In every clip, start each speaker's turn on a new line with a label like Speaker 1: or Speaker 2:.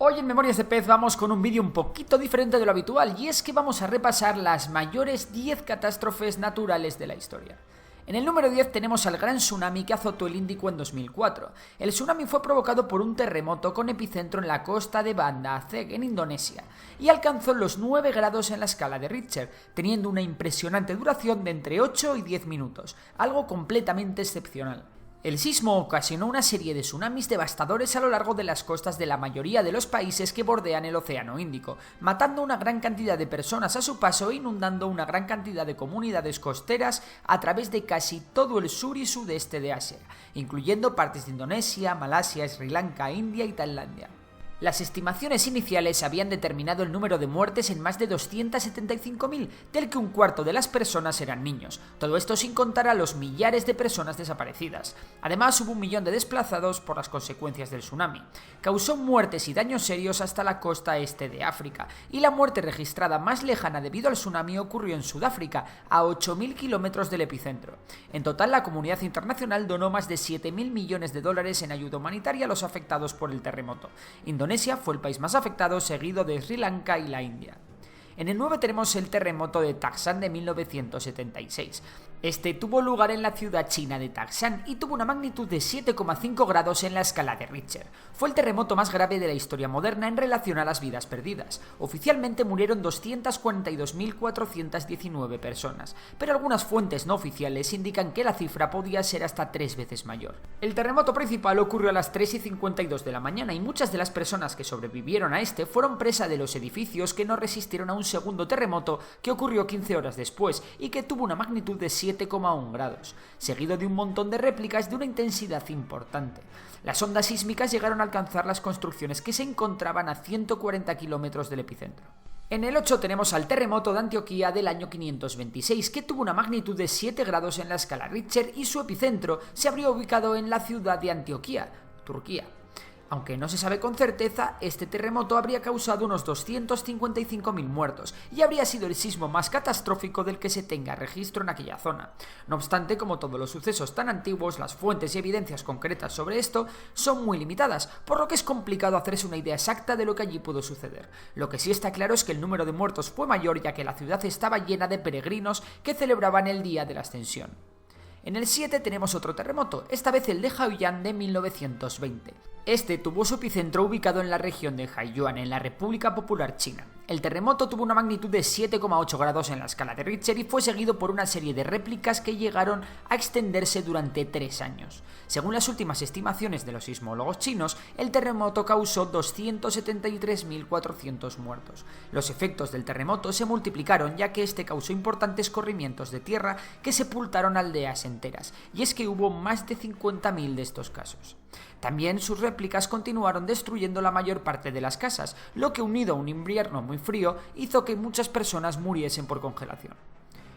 Speaker 1: Hoy en Memorias de Pez vamos con un vídeo un poquito diferente de lo habitual, y es que vamos a repasar las mayores 10 catástrofes naturales de la historia. En el número 10 tenemos al gran tsunami que azotó el Índico en 2004. El tsunami fue provocado por un terremoto con epicentro en la costa de Banda Aceh, en Indonesia, y alcanzó los 9 grados en la escala de Richter, teniendo una impresionante duración de entre 8 y 10 minutos, algo completamente excepcional. El sismo ocasionó una serie de tsunamis devastadores a lo largo de las costas de la mayoría de los países que bordean el Océano Índico, matando una gran cantidad de personas a su paso e inundando una gran cantidad de comunidades costeras a través de casi todo el sur y sudeste de Asia, incluyendo partes de Indonesia, Malasia, Sri Lanka, India y Tailandia. Las estimaciones iniciales habían determinado el número de muertes en más de 275.000, del que un cuarto de las personas eran niños, todo esto sin contar a los millares de personas desaparecidas. Además, hubo 1 millón de desplazados por las consecuencias del tsunami. Causó muertes y daños serios hasta la costa este de África, y la muerte registrada más lejana debido al tsunami ocurrió en Sudáfrica, a 8.000 kilómetros del epicentro. En total, la comunidad internacional donó más de 7.000 millones de dólares en ayuda humanitaria a los afectados por el terremoto. Indonesia fue el país más afectado, seguido de Sri Lanka y la India. En el 9 tenemos el terremoto de Takshan de 1976. Este tuvo lugar en la ciudad china de Takshan y tuvo una magnitud de 7,5 grados en la escala de Richter. Fue el terremoto más grave de la historia moderna en relación a las vidas perdidas. Oficialmente murieron 242.419 personas, pero algunas fuentes no oficiales indican que la cifra podía ser hasta 3 veces mayor. El terremoto principal ocurrió a las 3:52 de la mañana y muchas de las personas que sobrevivieron a este fueron presa de los edificios que no resistieron a un segundo terremoto que ocurrió 15 horas después y que tuvo una magnitud de 7,1 grados, seguido de un montón de réplicas de una intensidad importante. Las ondas sísmicas llegaron a alcanzar las construcciones que se encontraban a 140 kilómetros del epicentro. En el 8 tenemos al terremoto de Antioquía del año 526, que tuvo una magnitud de 7 grados en la escala Richter y su epicentro se habría ubicado en la ciudad de Antioquía, Turquía. Aunque no se sabe con certeza, este terremoto habría causado unos 255.000 muertos y habría sido el sismo más catastrófico del que se tenga registro en aquella zona. No obstante, como todos los sucesos tan antiguos, las fuentes y evidencias concretas sobre esto son muy limitadas, por lo que es complicado hacerse una idea exacta de lo que allí pudo suceder. Lo que sí está claro es que el número de muertos fue mayor, ya que la ciudad estaba llena de peregrinos que celebraban el día de la ascensión. En el 7 tenemos otro terremoto, esta vez el de Haiyuan de 1920. Este tuvo su epicentro ubicado en la región de Haiyuan, en la República Popular China. El terremoto tuvo una magnitud de 7,8 grados en la escala de Richter y fue seguido por una serie de réplicas que llegaron a extenderse durante 3 años. Según las últimas estimaciones de los sismólogos chinos, el terremoto causó 273.400 muertos. Los efectos del terremoto se multiplicaron, ya que este causó importantes corrimientos de tierra que sepultaron aldeas enteras, y es que hubo más de 50.000 de estos casos. También sus réplicas continuaron destruyendo la mayor parte de las casas, lo que, unido a un invierno muy frío, hizo que muchas personas muriesen por congelación.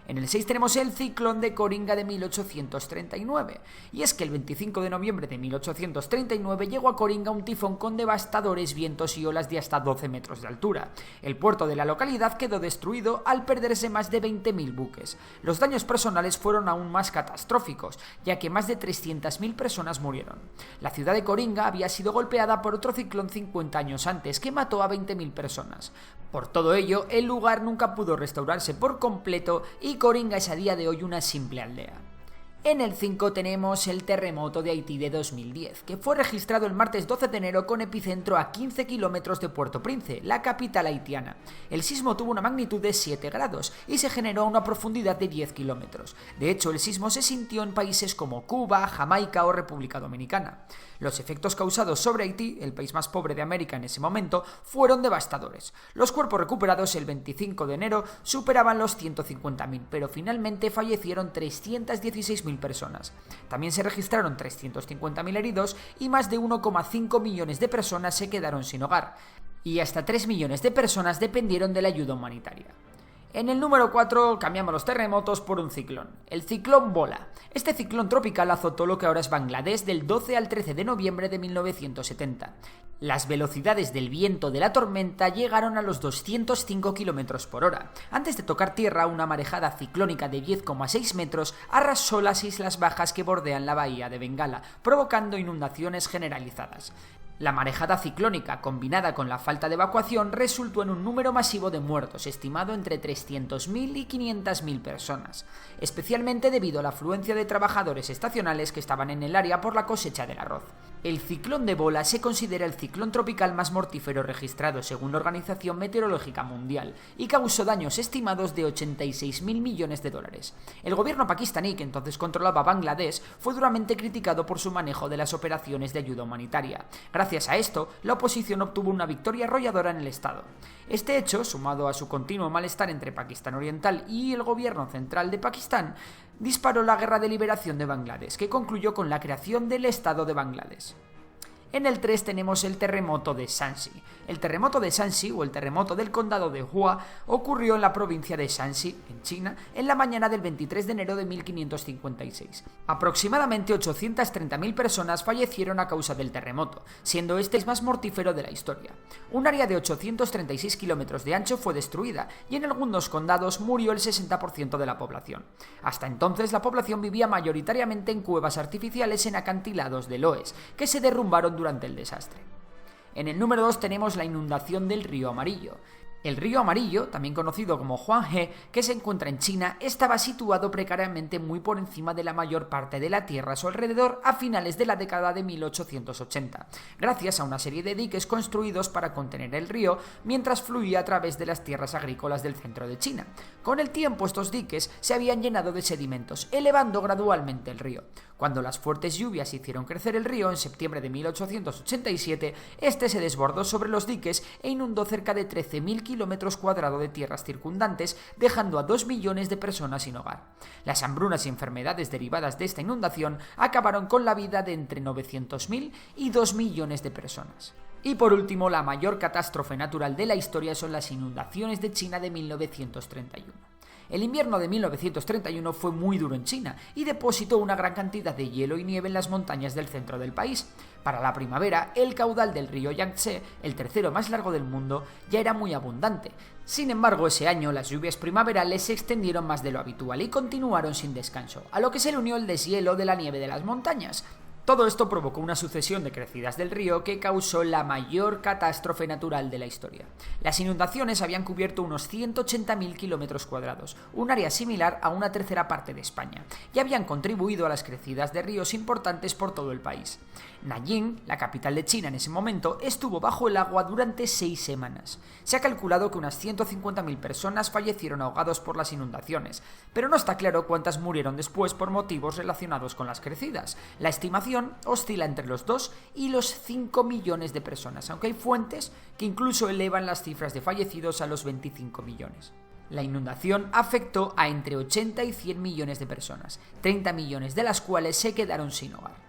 Speaker 1: En el 6 tenemos el ciclón de Coringa de 1839, y es que el 25 de noviembre de 1839 llegó a Coringa un tifón con devastadores vientos y olas de hasta 12 metros de altura. El puerto de la localidad quedó destruido al perderse más de 20.000 buques. Los daños personales fueron aún más catastróficos, ya que más de 300.000 personas murieron. La ciudad de Coringa había sido golpeada por otro ciclón 50 años antes, que mató a 20.000 personas. Por todo ello, el lugar nunca pudo restaurarse por completo y Coringa es a día de hoy una simple aldea. En el 5 tenemos el terremoto de Haití de 2010, que fue registrado el martes 12 de enero con epicentro a 15 kilómetros de Puerto Príncipe, la capital haitiana. El sismo tuvo una magnitud de 7 grados y se generó a una profundidad de 10 kilómetros. De hecho, el sismo se sintió en países como Cuba, Jamaica o República Dominicana. Los efectos causados sobre Haití, el país más pobre de América en ese momento, fueron devastadores. Los cuerpos recuperados el 25 de enero superaban los 150.000, pero finalmente fallecieron 316.000 personas. También se registraron 350.000 heridos y más de 1,5 millones de personas se quedaron sin hogar. Y hasta 3 millones de personas dependieron de la ayuda humanitaria. En el número 4 cambiamos los terremotos por un ciclón, el ciclón Bola. Este ciclón tropical azotó lo que ahora es Bangladesh del 12 al 13 de noviembre de 1970. Las velocidades del viento de la tormenta llegaron a los 205 km por hora. Antes de tocar tierra, una marejada ciclónica de 10,6 metros arrasó las islas bajas que bordean la bahía de Bengala, provocando inundaciones generalizadas. La marejada ciclónica, combinada con la falta de evacuación, resultó en un número masivo de muertos, estimado entre 300.000 y 500.000 personas, especialmente debido a la afluencia de trabajadores estacionales que estaban en el área por la cosecha del arroz. El ciclón de Bola se considera el ciclón tropical más mortífero registrado según la Organización Meteorológica Mundial y causó daños estimados de 86.000 millones de dólares. El gobierno pakistaní, que entonces controlaba Bangladesh, fue duramente criticado por su manejo de las operaciones de ayuda humanitaria. Gracias a esto, la oposición obtuvo una victoria arrolladora en el estado. Este hecho, sumado a su continuo malestar entre Pakistán Oriental y el gobierno central de Pakistán, disparó la guerra de liberación de Bangladesh, que concluyó con la creación del Estado de Bangladesh. En el 3 tenemos el terremoto de Shanxi. El terremoto de Shanxi, o el terremoto del condado de Hua, ocurrió en la provincia de Shanxi, en China, en la mañana del 23 de enero de 1556. Aproximadamente 830.000 personas fallecieron a causa del terremoto, siendo este el más mortífero de la historia. Un área de 836 kilómetros de ancho fue destruida, y en algunos condados murió el 60% de la población. Hasta entonces, la población vivía mayoritariamente en cuevas artificiales en acantilados de loes, que se derrumbaron durante el desastre. En el número 2 tenemos la inundación del río Amarillo. El río Amarillo, también conocido como Huanghe, que se encuentra en China, estaba situado precariamente muy por encima de la mayor parte de la tierra a su alrededor a finales de la década de 1880, gracias a una serie de diques construidos para contener el río mientras fluía a través de las tierras agrícolas del centro de China. Con el tiempo, estos diques se habían llenado de sedimentos, elevando gradualmente el río. Cuando las fuertes lluvias hicieron crecer el río en septiembre de 1887, este se desbordó sobre los diques e inundó cerca de 13.000 kilómetros cuadrados de tierras circundantes, dejando a 2 millones de personas sin hogar. Las hambrunas y enfermedades derivadas de esta inundación acabaron con la vida de entre 900.000 y 2 millones de personas. Y por último, la mayor catástrofe natural de la historia son las inundaciones de China de 1931. El invierno de 1931 fue muy duro en China y depositó una gran cantidad de hielo y nieve en las montañas del centro del país. Para la primavera, el caudal del río Yangtze, el tercero más largo del mundo, ya era muy abundante. Sin embargo, ese año las lluvias primaverales se extendieron más de lo habitual y continuaron sin descanso, a lo que se le unió el deshielo de la nieve de las montañas. Todo esto provocó una sucesión de crecidas del río que causó la mayor catástrofe natural de la historia. Las inundaciones habían cubierto unos 180.000 kilómetros cuadrados, un área similar a una tercera parte de España, y habían contribuido a las crecidas de ríos importantes por todo el país. Nanjing, la capital de China en ese momento, estuvo bajo el agua durante 6 semanas. Se ha calculado que unas 150.000 personas fallecieron ahogados por las inundaciones, pero no está claro cuántas murieron después por motivos relacionados con las crecidas. La estimación oscila entre los 2 y los 5 millones de personas, aunque hay fuentes que incluso elevan las cifras de fallecidos a los 25 millones. La inundación afectó a entre 80 y 100 millones de personas, 30 millones de las cuales se quedaron sin hogar.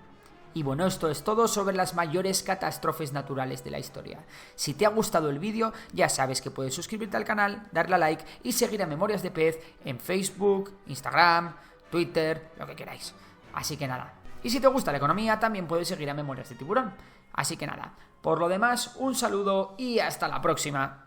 Speaker 1: Y bueno, esto es todo sobre las mayores catástrofes naturales de la historia. Si te ha gustado el vídeo, ya sabes que puedes suscribirte al canal, darle a like y seguir a Memorias de Pez en Facebook, Instagram, Twitter, lo que queráis. Así que nada. Y si te gusta la economía, también puedes seguir a Memorias de Tiburón. Así que nada, por lo demás, un saludo y hasta la próxima.